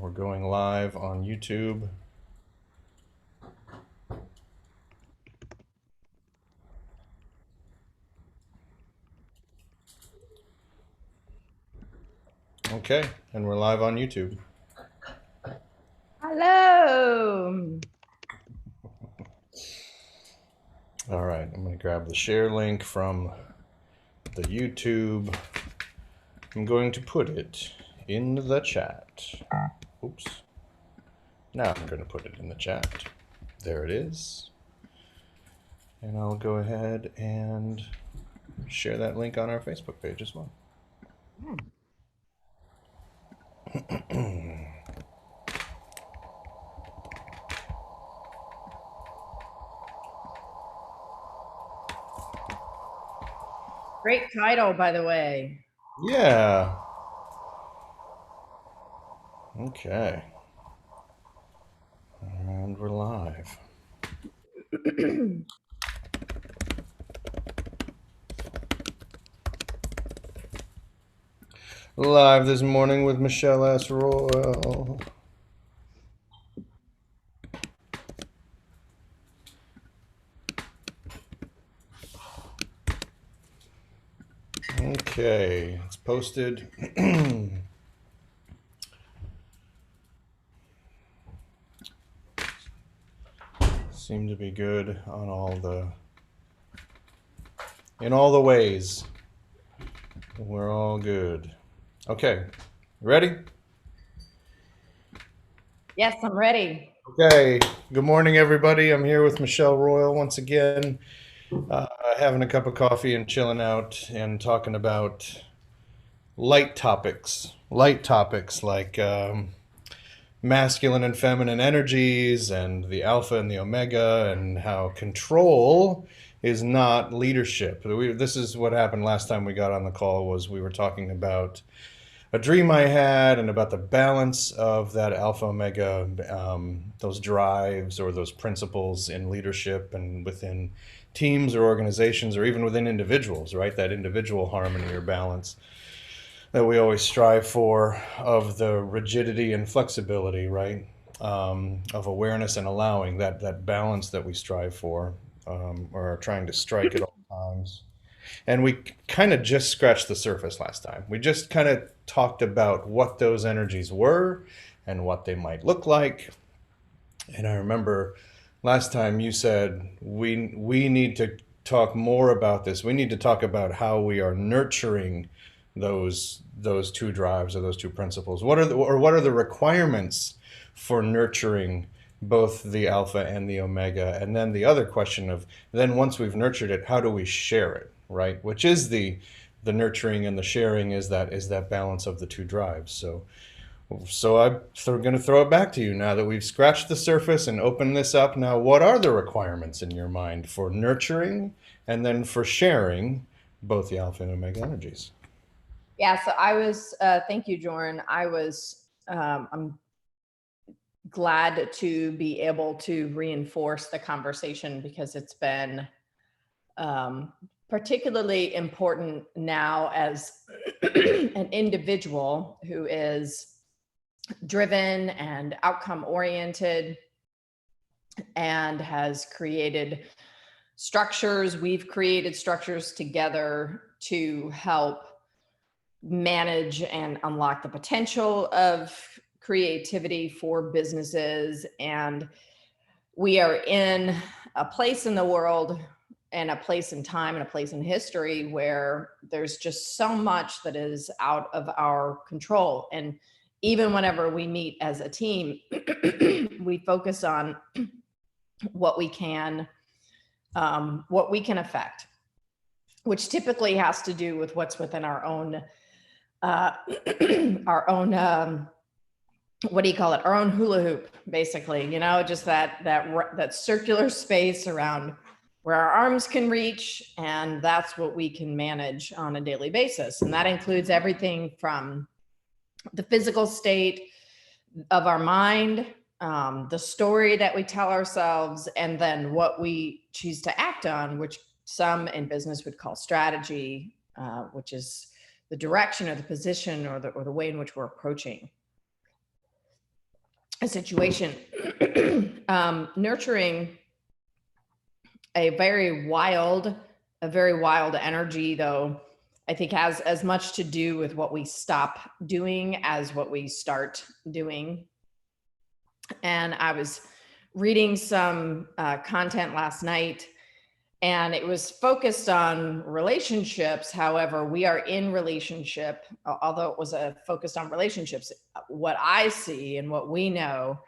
We're going live on YouTube. Okay, and we're live on YouTube. Hello. All right, I'm going to grab the share link from the YouTube. I'm going to put it in the chat. Oops. Now I'm going to put it in the chat. There it is. And I'll go ahead and share that link on our Facebook page as well. Great title, by the way. Yeah. Okay. And we're live. Live this morning with Michelle S. Royal. Okay, it's posted. Seem to be good on in all the ways. We're all good. Okay, ready? Yes, I'm ready. Okay, good morning, everybody. I'm here with Michelle Royal once again, having a cup of coffee and chilling out and talking about light topics. Light topics like masculine and feminine energies and the alpha and the omega and how control is not leadership. This is what happened last time we got on the call was we were talking about a dream I had and about the balance of that alpha omega, those drives or those principles in leadership and within teams or organizations or even within individuals, right? That individual harmony or balance that we always strive for, of the rigidity and flexibility, right? Of awareness and allowing that balance that we strive for, or are trying to strike at all times. And we kind of just scratched the surface last time. We just kind of talked about what those energies were and what they might look like. And I remember last time you said we need to talk more about this. We need to talk about how we are nurturing those two drives or those two principles. What are the requirements for nurturing both the alpha and the omega? And then the other question of then once we've nurtured it, how do we share it, right? Which is the nurturing and the sharing is that balance of the two drives. So I'm going to throw it back to you now that we've scratched the surface and opened this up. Now, what are the requirements in your mind for nurturing and then for sharing both the alpha and omega energies? Yeah, so I was, thank you, Jordan. I'm glad to be able to reinforce the conversation because it's been particularly important now as an individual who is driven and outcome oriented and has created structures. We've created structures together to help manage and unlock the potential of creativity for businesses. And we are in a place in the world and a place in time and a place in history where there's just so much that is out of our control. And even whenever we meet as a team, we focus on what we can affect, which typically has to do with what's within our own what do you call it? Our own hula hoop, basically, just that circular space around where our arms can reach. And that's what we can manage on a daily basis. And that includes everything from the physical state of our mind, the story that we tell ourselves, and then what we choose to act on, which some in business would call strategy, which is the direction or the position or the way in which we're approaching. a situation. Nurturing a very wild energy, though, I think has as much to do with what we stop doing as what we start doing. And I was reading some content last night, and it was focused on relationships. However, we are in relationship, although it was focused on relationships. What I see and what we know,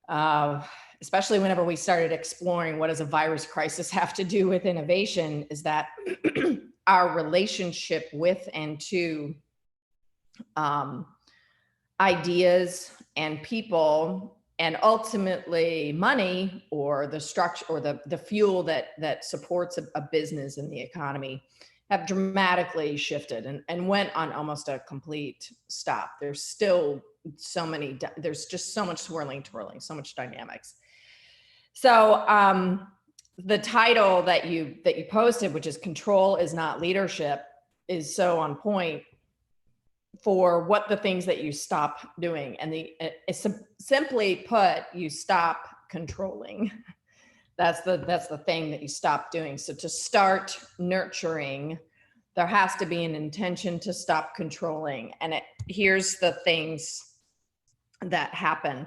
especially whenever we started exploring what does a virus crisis have to do with innovation, is that our relationship with and to ideas and people, and ultimately money, or the structure, or the fuel that supports a business and the economy, have dramatically shifted and went on almost a complete stop. There's still there's just so much twirling, so much dynamics. So the title that you posted, which is "Control is Not Leadership," is so on point for what the things that you stop doing. And simply put, you stop controlling. That's the thing that you stop doing. So to start nurturing, there has to be an intention to stop controlling. And here's the things that happen.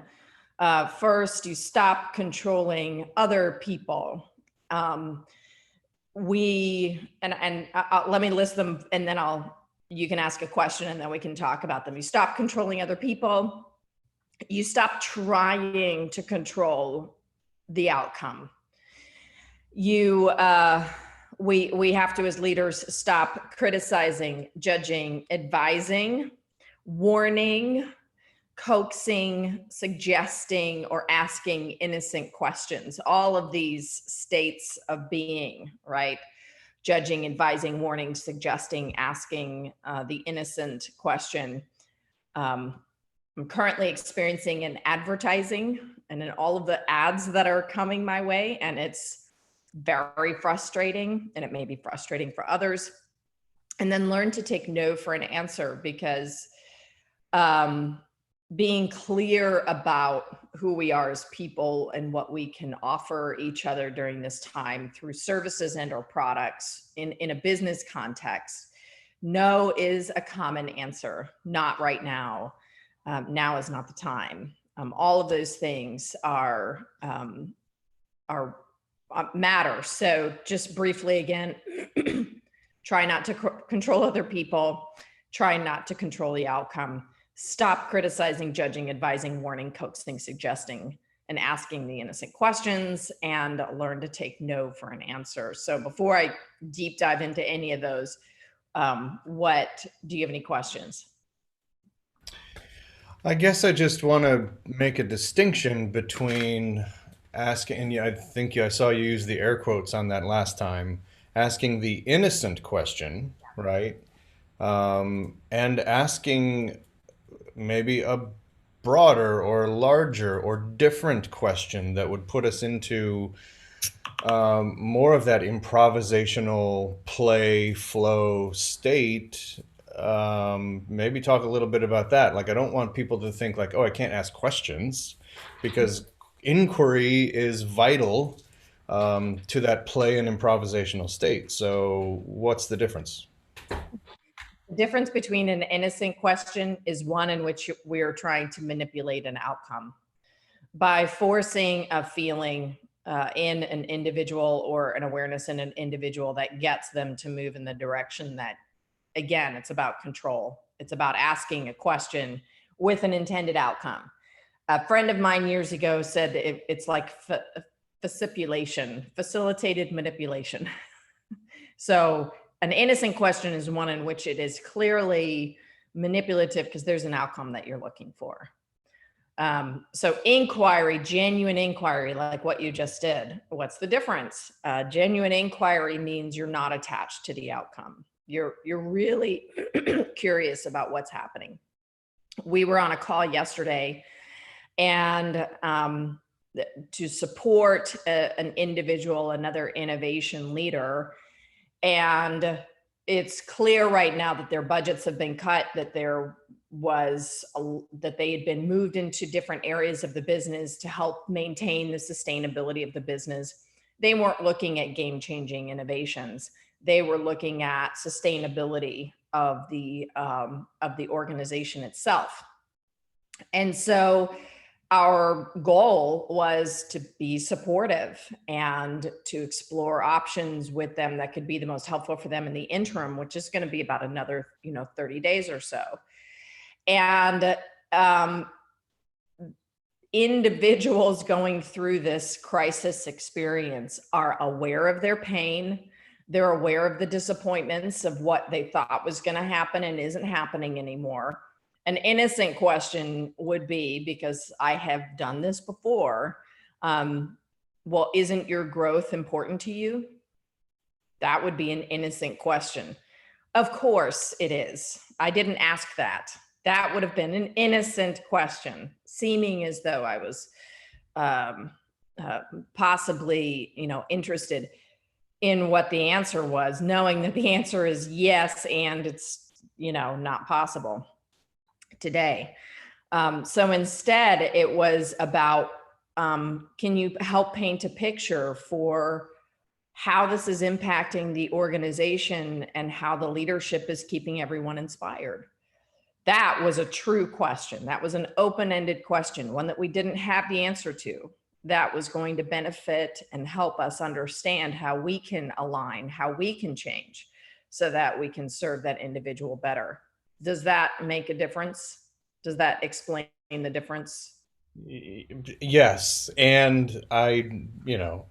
First, you stop controlling other people. Let me list them, and then you can ask a question and then we can talk about them. You stop controlling other people. You stop trying to control the outcome. We have to, as leaders, stop criticizing, judging, advising, warning, coaxing, suggesting, or asking innocent questions. All of these states of being, right? Judging, advising, warning, suggesting, asking the innocent question. I'm currently experiencing in advertising and in all of the ads that are coming my way, and it's very frustrating, and it may be frustrating for others. And then learn to take no for an answer, because being clear about who we are as people and what we can offer each other during this time through services and or products in a business context. No is a common answer. Not right now. Now is not the time. All of those things are matter. So just briefly again, try not to control other people. Try not to control the outcome. Stop criticizing, judging, advising, warning, coaxing, suggesting, and asking the innocent questions, and learn to take no for an answer. So before I deep dive into any of those, do you have any questions? I guess I just want to make a distinction between asking, and I think I saw you use the air quotes on that last time, asking the innocent question, right? And asking maybe a broader or larger or different question that would put us into more of that improvisational play flow state. Maybe talk a little bit about that. Like, I don't want people to think like, oh, I can't ask questions, because inquiry is vital to that play and improvisational state. So what's the difference? The difference between an innocent question is one in which we're trying to manipulate an outcome by forcing a feeling in an individual, or an awareness in an individual, that gets them to move in the direction that, again, it's about control. It's about asking a question with an intended outcome. A friend of mine years ago said it's like facilitated manipulation. So an innocent question is one in which it is clearly manipulative because there's an outcome that you're looking for. So inquiry, genuine inquiry, like what you just did. What's the difference? Genuine inquiry means you're not attached to the outcome. You're really curious about what's happening. We were on a call yesterday, and to support an individual, another innovation leader, and it's clear right now that their budgets have been cut, that they're was that they had been moved into different areas of the business to help maintain the sustainability of the business. They weren't looking at game changing innovations. They were looking at sustainability of the organization itself. And so our goal was to be supportive and to explore options with them that could be the most helpful for them in the interim, which is going to be about another 30 days or so. And individuals going through this crisis experience are aware of their pain. They're aware of the disappointments of what they thought was going to happen and isn't happening anymore. An innocent question would be, because I have done this before, well, isn't your growth important to you? That would be an innocent question. Of course it is. I didn't ask that. That would have been an innocent question, seeming as though I was possibly, interested in what the answer was, knowing that the answer is yes, and it's, not possible today. So instead, it was about, can you help paint a picture for how this is impacting the organization and how the leadership is keeping everyone inspired? That was a true question. That was an open-ended question, one that we didn't have the answer to, that was going to benefit and help us understand how we can align, how we can change so that we can serve that individual better. Does that make a difference? Does that explain the difference? Yes, and I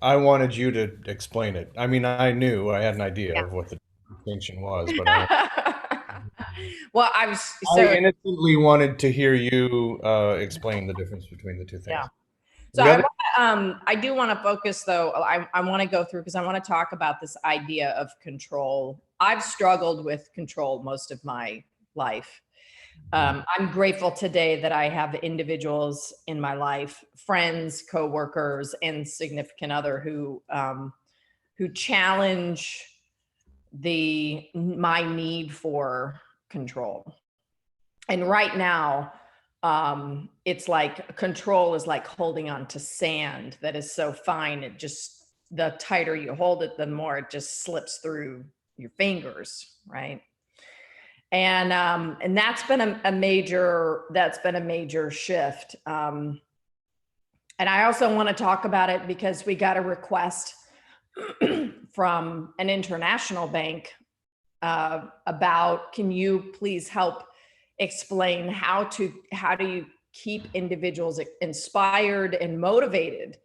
wanted you to explain it. I mean, I knew I had an idea of what the distinction was, but Well, I was I so innocently wanted to hear you explain the difference between the two yeah. things. So The other, I do want to focus though. I want to go through because I want to talk about this idea of control. I've struggled with control most of my life. I'm grateful today that I have individuals in my life, friends, coworkers, and significant other who challenge my need for control. And right now, it's like control is like holding on to sand that is so fine. It just, the tighter you hold it, the more it just slips through your fingers, right? And that's been a major shift. And I also want to talk about it because we got a request from an international bank about, can you please help explain how do you keep individuals inspired and motivated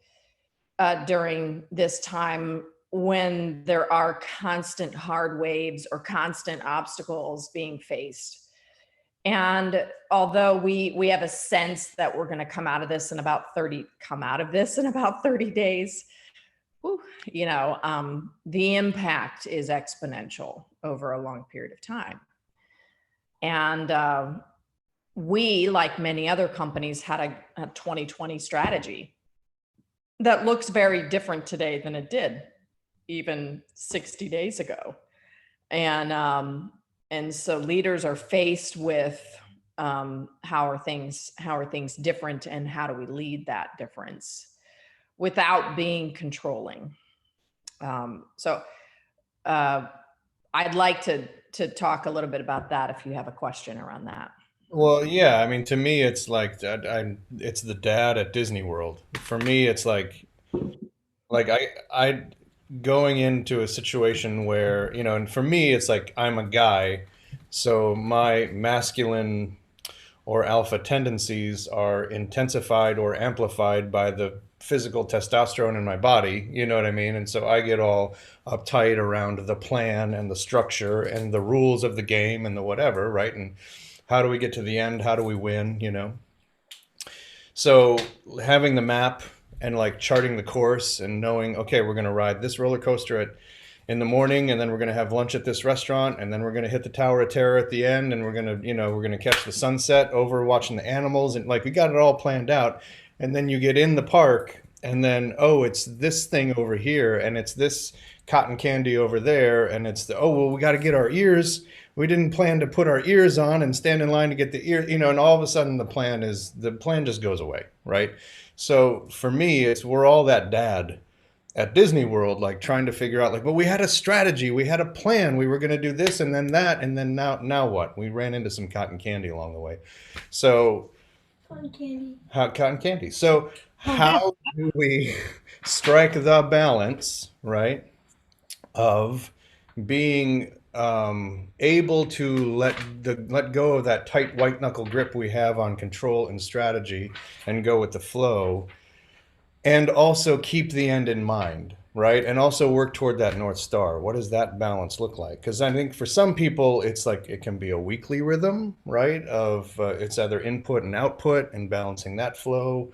during this time when there are constant hard waves or constant obstacles being faced. And although we have a sense that we're going to come out of this in about 30 days, whew, the impact is exponential over a long period of time. And we, like many other companies, had a 2020 strategy that looks very different today than it did even 60 days ago. And so leaders are faced with how are things different, and how do we lead that difference without being controlling? So I'd like to talk a little bit about that if you have a question around that. well, yeah, I mean, to me, it's like it's the dad at Disney World. For me, it's like I going into a situation where, and for me, it's like I'm a guy, so my masculine or alpha tendencies are intensified or amplified by the physical testosterone in my body, you know what I mean? And so I get all uptight around the plan and the structure and the rules of the game and the whatever, right? And how do we get to the end? How do we win? So having the map and like charting the course and knowing, okay, we're going to ride this roller coaster in the morning, and then we're going to have lunch at this restaurant, and then we're going to hit the Tower of Terror at the end, and we're going to catch the sunset over watching the animals, and like we got it all planned out. And then you get in the park, and then, oh, it's this thing over here, and it's this cotton candy over there, and it's the, oh, well, we got to get our ears we didn't plan to put our ears on and stand in line to get the ear, and all of a sudden the plan just goes away, right? So for me, it's we're all that dad at Disney World, like trying to figure out, like, well, we had a strategy, we had a plan, we were going to do this and then that, and then now what? We ran into some cotton candy along the way. So cotton candy. Cotton candy. So how do we strike the balance, right, of being able to let go of that tight white knuckle grip we have on control and strategy and go with the flow, and also keep the end in mind, right? And also work toward that North Star. What does that balance look like? Because I think for some people, it's like it can be a weekly rhythm, right? Of it's either input and output and balancing that flow,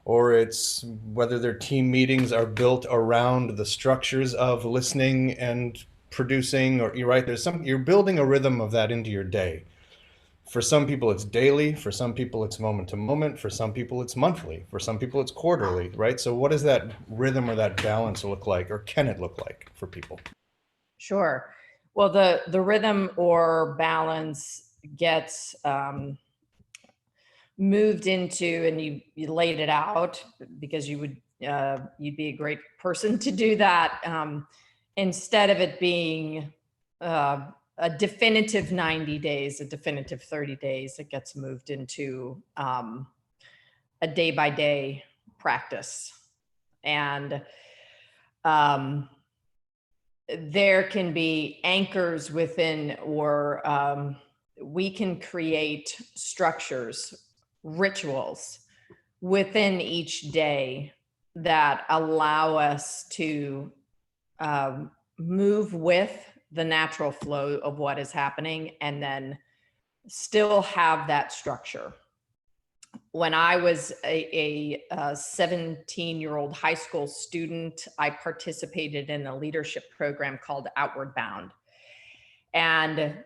or it's whether their team meetings are built around the structures of listening and producing, or you're right, you're building a rhythm of that into your day. For some people it's daily, for some people it's moment to moment, for some people it's monthly, for some people it's quarterly, right? So what does that rhythm or that balance look like, or can it look like for people? Sure. Well, the rhythm or balance gets moved into, and you laid it out because you'd be a great person to do that. Instead of it being a definitive 90 days, a definitive 30 days, it gets moved into a day by day practice. And there can be anchors within, or we can create structures, rituals within each day that allow us to move with the natural flow of what is happening and then still have that structure. When I was a 17-year-old high school student, I participated in a leadership program called Outward Bound. And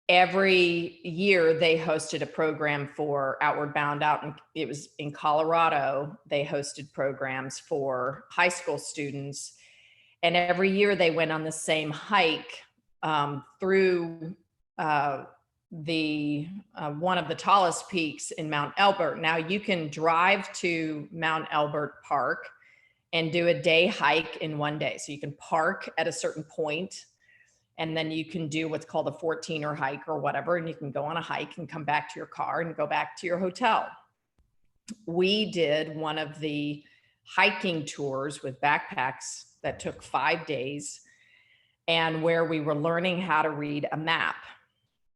every year they hosted a program for Outward Bound it was in Colorado. They hosted programs for high school students. And every year they went on the same hike through one of the tallest peaks in Mount Elbert. Now you can drive to Mount Elbert Park and do a day hike in one day. So you can park at a certain point, and then you can do what's called a 14er hike or whatever, and you can go on a hike and come back to your car and go back to your hotel. We did one of the hiking tours with backpacks that took 5 days, and where we were learning how to read a map.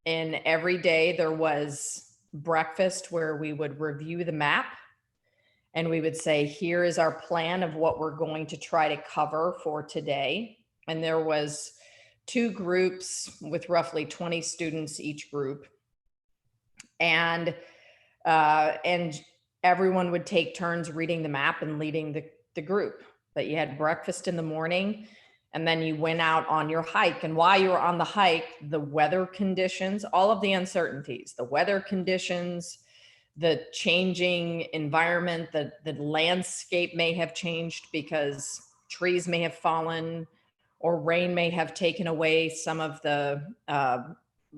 And every day there was breakfast where we would review the map and we would say, here is our plan of what we're going to try to cover for today. And there was 2 groups with roughly 20 students each group. And everyone would take turns reading the map and leading the group. But you had breakfast in the morning, and then you went out on your hike. And while you were on the hike, the weather conditions, all of the uncertainties, the weather conditions, the changing environment, the landscape may have changed because trees may have fallen or rain may have taken away some of the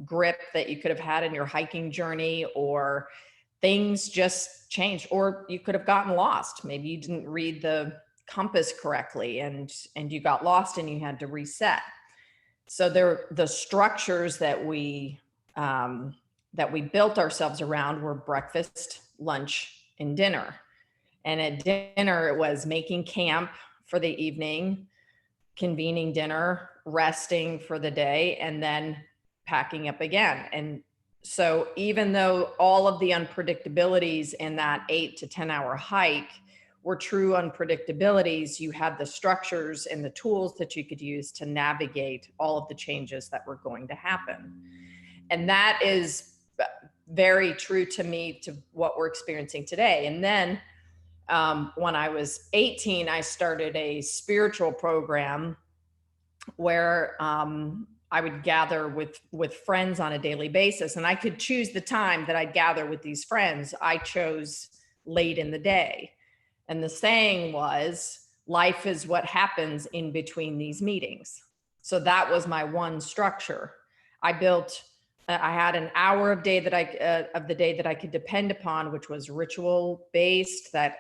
grip that you could have had in your hiking journey, or things just changed, or you could have gotten lost. Maybe you didn't read the compass correctly and you got lost and you had to reset. So the structures that we built ourselves around were breakfast, lunch, and dinner. And at dinner, it was making camp for the evening, convening dinner, resting for the day, and then packing up again. And so even though all of the unpredictabilities in that 8 to 10 hour hike were true unpredictabilities, you had the structures and the tools that you could use to navigate all of the changes that were going to happen. And that is very true to me, to what we're experiencing today. And then when I was 18, I started a spiritual program where I would gather with friends on a daily basis, and I could choose the time that I'd gather with these friends. I chose late in the day. And the saying was, life is what happens in between these meetings. So that was my one structure. I built I had an hour of day that of the day that I could depend upon, which was ritual based. That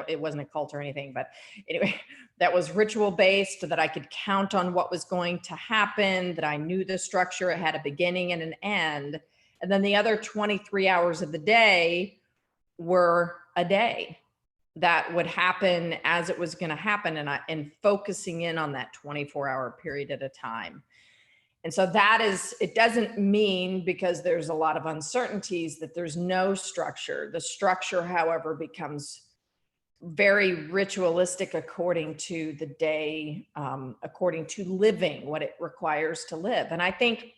it wasn't a cult or anything, but anyway, that was ritual based. That I could count on what was going to happen. That I knew the structure. It had a beginning and an end. And then the other 23 hours of the day were a day that would happen as it was going to happen, and focusing in on that 24-hour period at a time. And so that is, it doesn't mean, because there's a lot of uncertainties, that there's no structure. The structure, however, becomes very ritualistic according to the day, according to living what it requires to live. And I think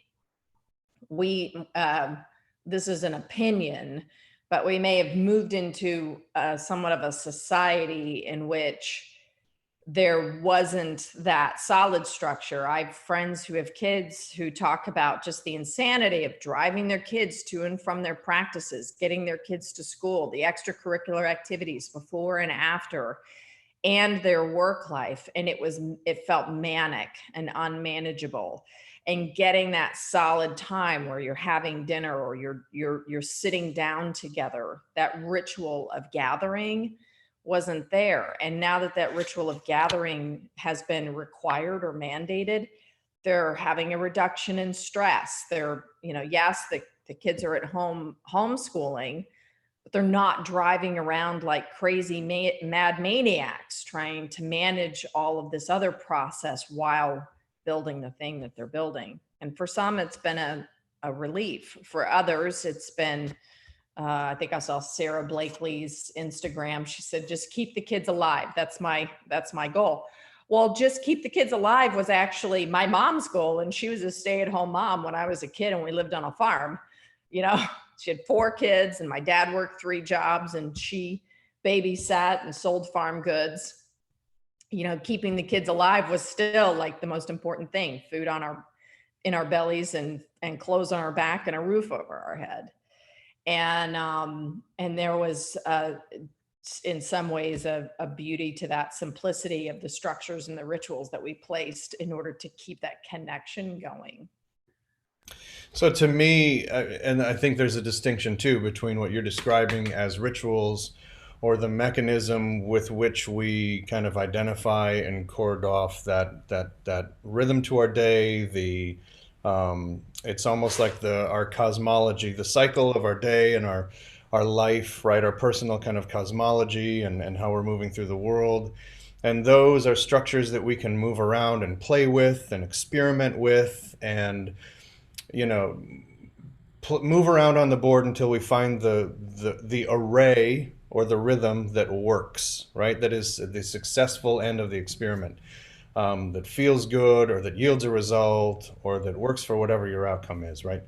this is an opinion, but we may have moved into somewhat of a society in which there wasn't that solid structure. I have friends who have kids who talk about just the insanity of driving their kids to and from their practices, getting their kids to school, the extracurricular activities before and after, and their work life. And it felt manic and unmanageable. And getting that solid time where you're having dinner or you're sitting down together, that ritual of gathering wasn't there. And now that that ritual of gathering has been required or mandated, they're having a reduction in stress. They're, yes, the kids are at home homeschooling, but they're not driving around like crazy mad maniacs trying to manage all of this other process while building the thing that they're building. And for some, it's been a relief. For others, it's been, I think I saw Sarah Blakely's Instagram. She said, just keep the kids alive. That's my goal. Well, just keep the kids alive was actually my mom's goal. And she was a stay-at-home mom when I was a kid and we lived on a farm. She had 4 kids and my dad worked 3 jobs and she babysat and sold farm goods. Keeping the kids alive was still like the most important thing: food in our bellies and clothes on our back and a roof over our head. And there was in some ways a beauty to that simplicity of the structures and the rituals that we placed in order to keep that connection going. So to me, and I think there's a distinction too between what you're describing as rituals, or the mechanism with which we kind of identify and cord off that rhythm to our day. It's almost like our cosmology, the cycle of our day and our life, right? Our personal kind of cosmology and how we're moving through the world. And those are structures that we can move around and play with and experiment with, and you know move around on the board until we find the array or the rhythm that works, right? That is the successful end of the experiment, that feels good or that yields a result or that works for whatever your outcome is, right?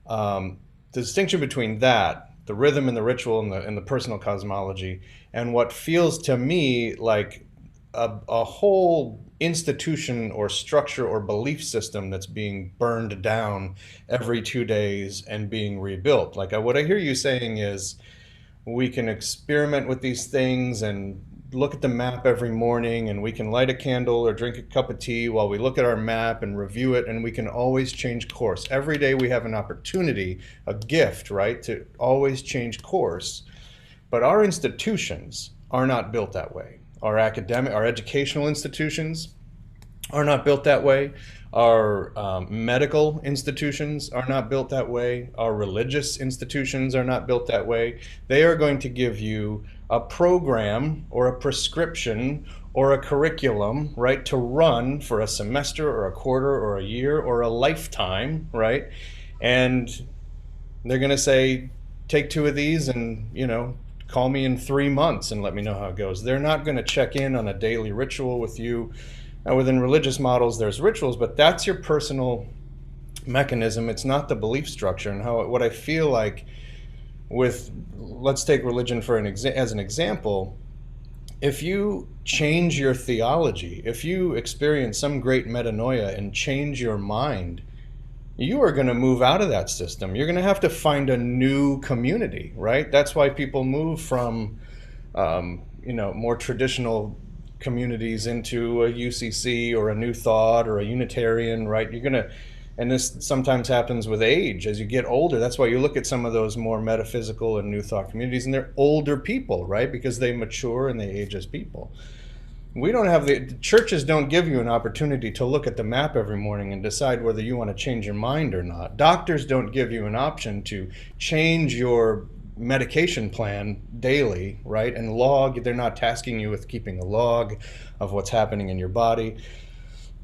The distinction between that, the rhythm and the ritual and the personal cosmology, and what feels to me like a whole institution or structure or belief system that's being burned down every 2 days and being rebuilt. Like what I hear you saying is we can experiment with these things and look at the map every morning, and we can light a candle or drink a cup of tea while we look at our map and review it, and we can always change course. Every day we have an opportunity, a gift, right, to always change course. But our institutions are not built that way. Our educational institutions are not built that way. Our medical institutions are not built that way. Our religious institutions are not built that way. They are going to give you a program or a prescription or a curriculum, right, to run for a semester or a quarter or a year or a lifetime, right? And they're going to say, take 2 of these and, call me in 3 months and let me know how it goes. They're not going to check in on a daily ritual with you. Now, within religious models, there's rituals, but that's your personal mechanism. It's not the belief structure. And what I feel like let's take religion as an example. If you change your theology, if you experience some great metanoia and change your mind, you are going to move out of that system. You're going to have to find a new community, right? That's why people move from, more traditional communities into a UCC or a New Thought or a Unitarian, right? And this sometimes happens with age as you get older. That's why you look at some of those more metaphysical and new thought communities, and they're older people, right? Because they mature and they age as people. We don't have the churches don't give you an opportunity to look at the map every morning and decide whether you want to change your mind or not. Doctors don't give you an option to change your medication plan daily, right? And log, they're not tasking you with keeping a log of what's happening in your body.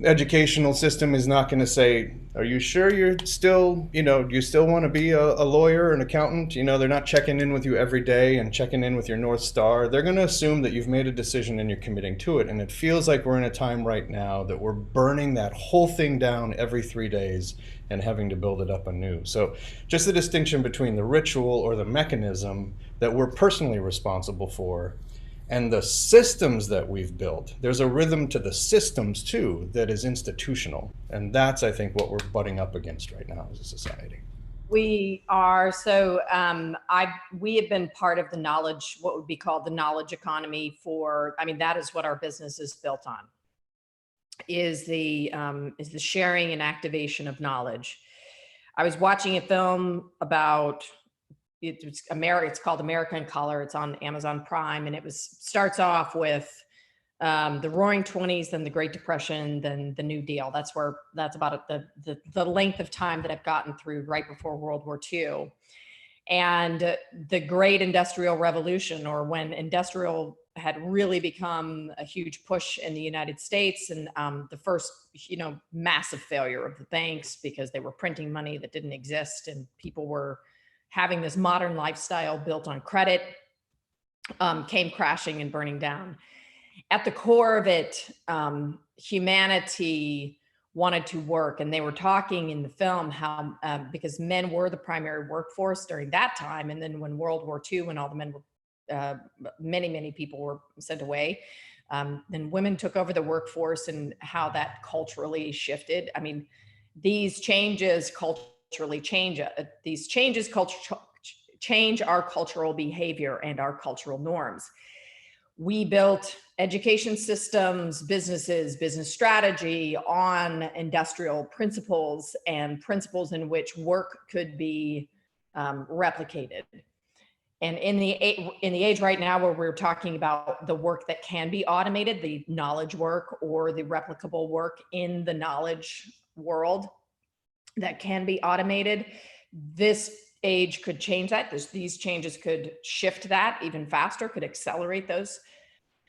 Educational system is not going to say, are you sure you're still, do you still want to be a lawyer or an accountant? They're not checking in with you every day and checking in with your North Star. They're going to assume that you've made a decision and you're committing to it. And it feels like we're in a time right now that we're burning that whole thing down every 3 days and having to build it up anew. So just the distinction between the ritual or the mechanism that we're personally responsible for and the systems that we've built. There's a rhythm to the systems too that is institutional, and that's, I think, what we're butting up against right now as a society. We are. So we have been part of the knowledge, what would be called the knowledge economy for, I mean, that is what our business is built on, is the sharing and activation of knowledge. I was watching a film about, it's called America in Color. It's on Amazon Prime, and starts off with the Roaring Twenties, then the Great Depression, then the New Deal. That's about the length of time that I've gotten through right before World War II, and the Great Industrial Revolution, or when industrial had really become a huge push in the United States, and the first, massive failure of the banks because they were printing money that didn't exist, and people were having this modern lifestyle built on credit, came crashing and burning down. At the core of it, humanity wanted to work, and they were talking in the film how because men were the primary workforce during that time, and then when World War II, when all the men were, many people were sent away, then women took over the workforce, and how that culturally shifted. I mean, these changes culturally change. These changes change our cultural behavior and our cultural norms. We built education systems, business strategy on industrial principles, and principles in which work could be replicated. And in the age right now where we're talking about the work that can be automated, the knowledge work or the replicable work in the knowledge world that can be automated, this age could change that. These changes could shift that even faster, could accelerate those.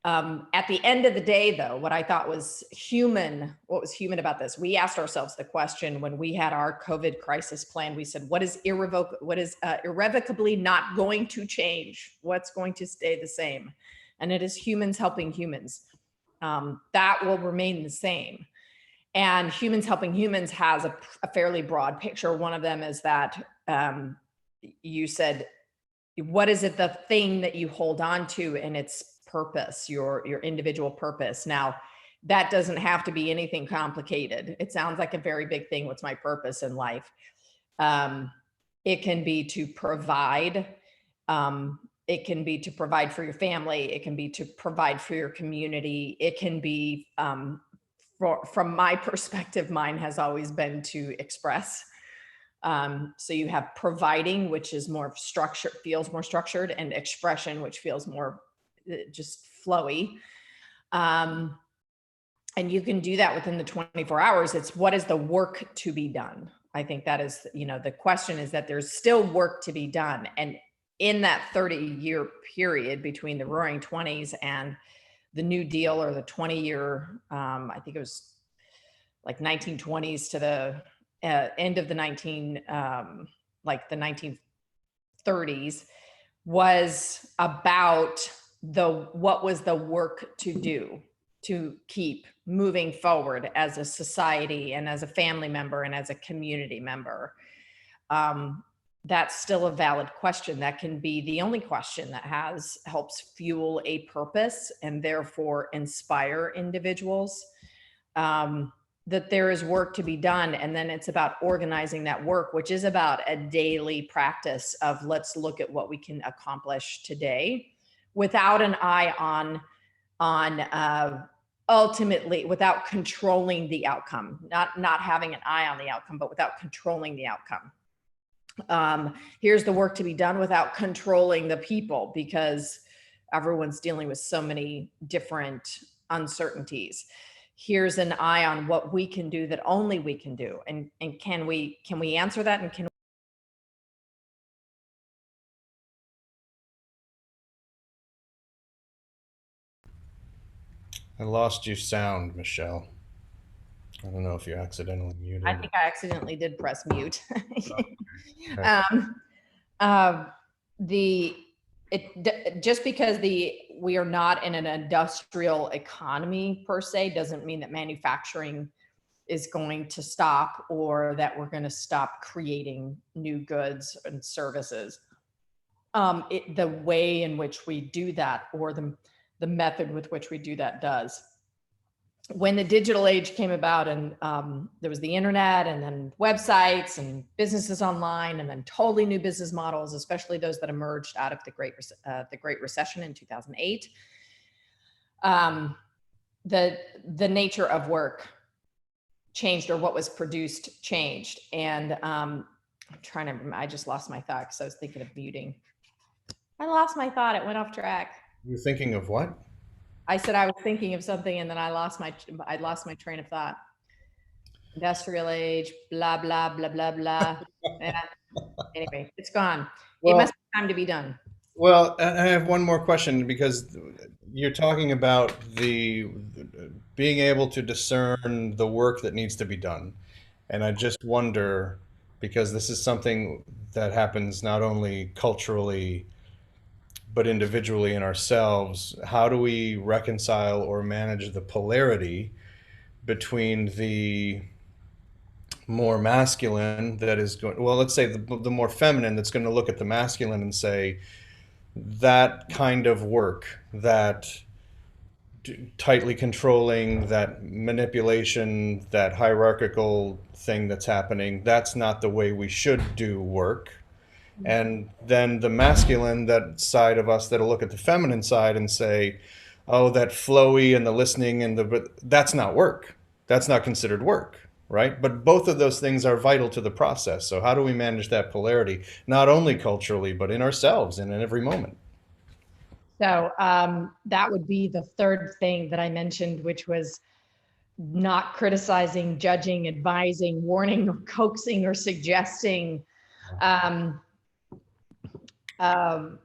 At the end of the day, though, what I thought was what was human about this, we asked ourselves the question when we had our COVID crisis plan. We said, what is irrevocably not going to change? What's going to stay the same? And it is humans helping humans. That will remain the same. And humans helping humans has a fairly broad picture. One of them is that you said, what is it, the thing that you hold on to in its purpose, your individual purpose? Now, that doesn't have to be anything complicated. It sounds like a very big thing. What's my purpose in life? It can be to provide. It can be to provide for your family. It can be to provide for your community. It can be, from my perspective, mine has always been to express. So you have providing, which is more structured, feels more structured, and expression, which feels more just flowy. And you can do that within the 24 hours. It's what is the work to be done? I think that is, the question is that there's still work to be done. And in that 30-year period between the Roaring 20s and the New Deal, or the 20-year, I think it was like 1920s to the end of the like the 1930s, was about what was the work to do to keep moving forward as a society and as a family member and as a community member. That's still a valid question. That can be the only question that helps fuel a purpose and therefore inspire individuals. That there is work to be done. And then it's about organizing that work, which is about a daily practice of let's look at what we can accomplish today without an eye on ultimately, without controlling the outcome, not having an eye on the outcome, but without controlling the outcome. Here's the work to be done without controlling the people, because everyone's dealing with so many different uncertainties. Here's an eye on what we can do that only we can do. And can we answer that? And can I lost your sound, Michelle. I don't know if you accidentally I muted. think I accidentally did press mute. Okay. um, uh, the just because we are not in an industrial economy per se doesn't mean that manufacturing is going to stop, or that we're going to stop creating new goods and services. The way in which we do that, or the method with which we do that, does. When the digital age came about, and there was the internet, and then websites and businesses online, and then totally new business models, especially those that emerged out of the Great Recession in 2008. The nature of work changed, or what was produced changed. And I'm trying to, I just lost my thought because I was thinking of muting. I lost my thought. It went off track. You're thinking of what? I said I was thinking of something, and then I lost my train of thought. Industrial age, blah, blah, blah, blah, blah. Yeah. Anyway, it's gone. It Well, must be time to be done. well, I have one more question, because you're talking about the being able to discern the work that needs to be done. And I just wonder, because this is something that happens not only culturally but individually in ourselves, how do we reconcile or manage the polarity between the more masculine that is going, well, let's say the more feminine that's going to look at the masculine and say, that kind of work, that tightly controlling, that manipulation, that hierarchical thing that's happening, that's not the way we should do work. And then the masculine, that side of us that'll look at the feminine side and say, oh, that flowy and the listening and but that's not work. That's not considered work, right? But both of those things are vital to the process. So how do we manage that polarity, not only culturally, but in ourselves and in every moment? So that would be the third thing that I mentioned, which was not criticizing, judging, advising, warning, or coaxing, or suggesting. Um, um,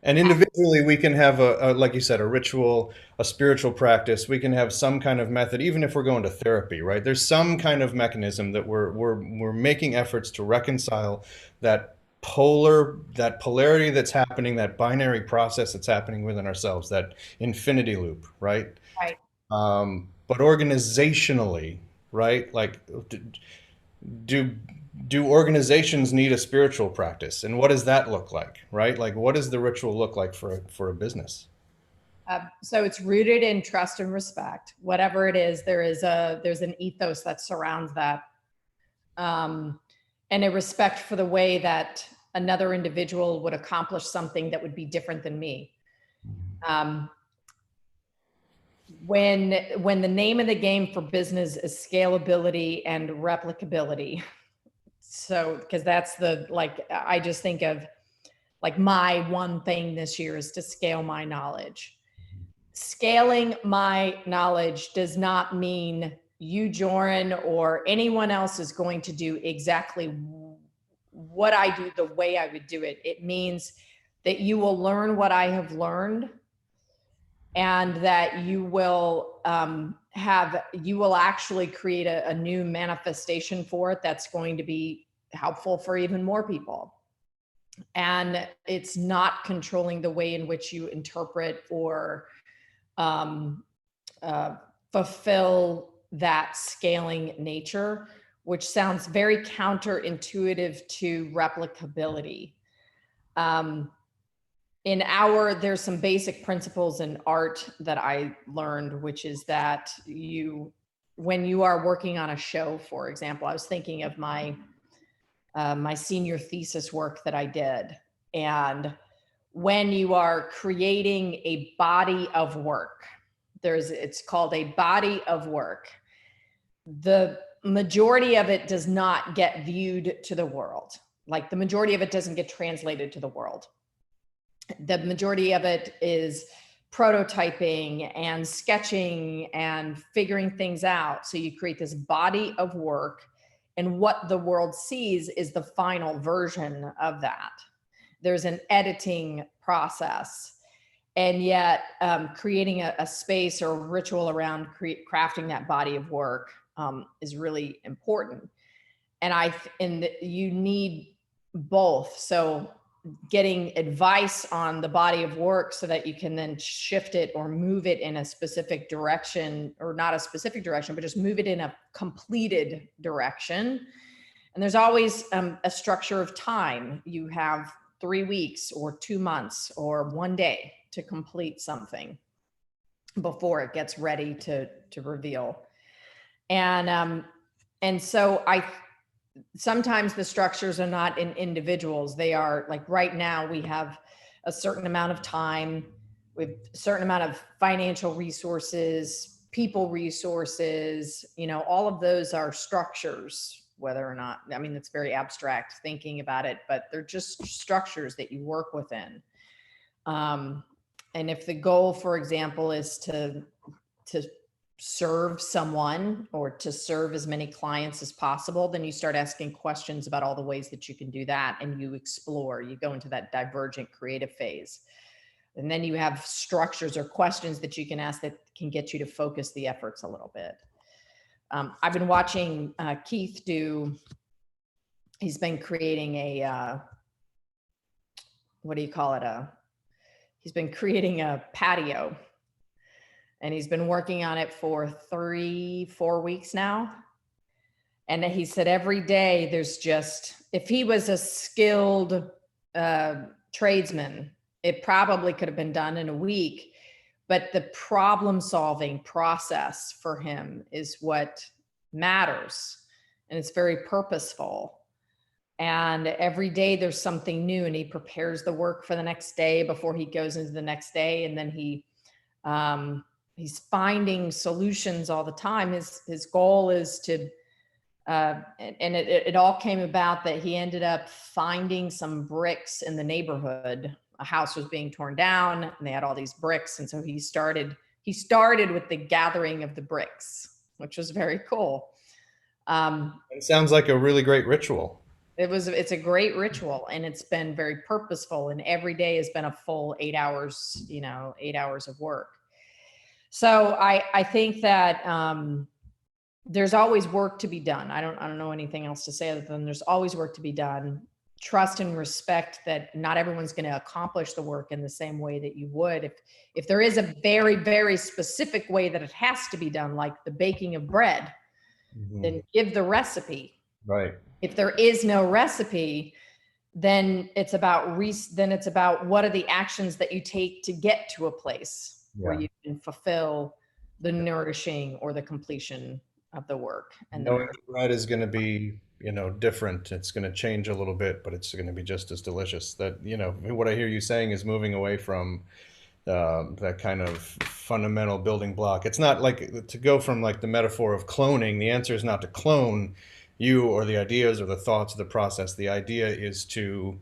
And individually, we can have like you said, a ritual, a spiritual practice. We can have some kind of method, even if we're going to therapy, right? There's some kind of mechanism that we're making efforts to reconcile that polarity that's happening, that binary process that's happening within ourselves, that infinity loop, right? right. But organizationally, right? Like, do do organizations need a spiritual practice, and what does that look like, right? Like, what does the ritual look like for a business? So it's rooted in trust and respect. Whatever it is, there's an ethos that surrounds that, and a respect for the way that another individual would accomplish something that would be different than me. Um, when the name of the game for business is scalability and replicability, so because that's the, like, I just think of, like, my one thing this year is to scale my knowledge. Scaling my knowledge does not mean you, Joran, or anyone else is going to do exactly what I do the way I would do it. It means that you will learn what I have learned, and that you will you will actually create a new manifestation for it that's going to be helpful for even more people. And it's not controlling the way in which you interpret or um, uh, fulfill that scaling nature, which sounds very counterintuitive to replicability. Um, there's some basic principles in art that I learned, which is that when you are working on a show, for example, I was thinking of my senior thesis work that I did. And when you are creating a body of work. It's called a body of work. The majority of it does not get viewed to the world. Like the majority of it doesn't get translated to the world. The majority of it is prototyping and sketching and figuring things out. So you create this body of work, and what the world sees is the final version of that. There's an editing process, and yet creating a space or a ritual around crafting that body of work is really important. And you need both. So getting advice on the body of work so that you can then shift it or move it in a specific direction, or not a specific direction, but just move it in a completed direction. And there's always a structure of time. You have 3 weeks or 2 months or 1 day to complete something before it gets ready to reveal. And so sometimes the structures are not in individuals. They are like, right now we have a certain amount of time, with a certain amount of financial resources, people resources, all of those are structures. Whether or not, I mean, it's very abstract thinking about it, but they're just structures that you work within. And if the goal, for example, is to serve someone or to serve as many clients as possible, then you start asking questions about all the ways that you can do that, and you explore, you go into that divergent creative phase. And then you have structures or questions that you can ask that can get you to focus the efforts a little bit. I've been watching Keith he's been creating what do you call it? He's been creating a patio, and he's been working on it for 3-4 weeks now. And he said every day if he was a skilled tradesman, it probably could have been done in a week. But the problem solving process for him is what matters. And it's very purposeful. And every day there's something new, and he prepares the work for the next day before he goes into the next day. And then he's finding solutions all the time. His goal is to, and it all came about that he ended up finding some bricks in the neighborhood. A house was being torn down, and they had all these bricks. And so he started with the gathering of the bricks, which was very cool. It sounds like a really great ritual. It's a great ritual, and it's been very purposeful, and every day has been a full 8 hours, 8 hours of work. So I think that there's always work to be done. I don't know anything else to say other than there's always work to be done. Trust and respect that not everyone's going to accomplish the work in the same way that you would. If there is a very, very specific way that it has to be done, like the baking of bread, then give the recipe. Right. If there is no recipe, then it's about what are the actions that you take to get to a place where you can fulfill the nourishing or the completion of the work. And Knowing the bread is going to be, different. It's going to change a little bit, but it's going to be just as delicious. That, what I hear you saying is moving away from that kind of fundamental building block. It's not like to go from like the metaphor of cloning. The answer is not to clone you or the ideas or the thoughts of the process. The idea is to,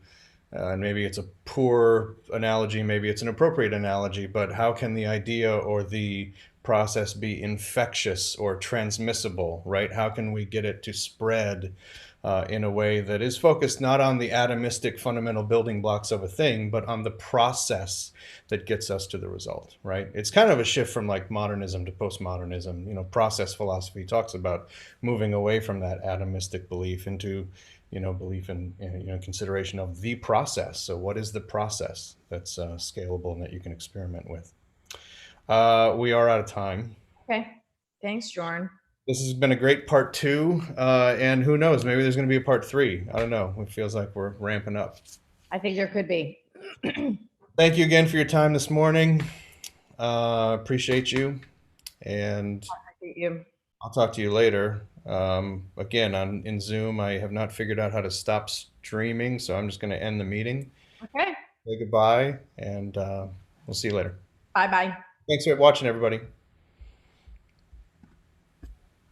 and maybe it's a poor analogy, maybe it's an appropriate analogy, but how can the idea or the process be infectious or transmissible, right? How can we get it to spread in a way that is focused not on the atomistic fundamental building blocks of a thing, but on the process that gets us to the result, right? It's kind of a shift from like modernism to postmodernism. Process philosophy talks about moving away from that atomistic belief into, belief in, consideration of the process. So what is the process that's scalable and that you can experiment with? We are out of time. okay. Thanks, Jorn. This has been a great part 2, and who knows, maybe there's going to be a part 3. I don't know. It feels like we're ramping up. I think there could be. Thank you again for your time this morning. Appreciate you, and You. I'll talk to you later. Again, in Zoom, I have not figured out how to stop streaming, so I'm just going to end the meeting. Okay. say goodbye, and we'll see you later. Bye bye. Thanks for watching, everybody.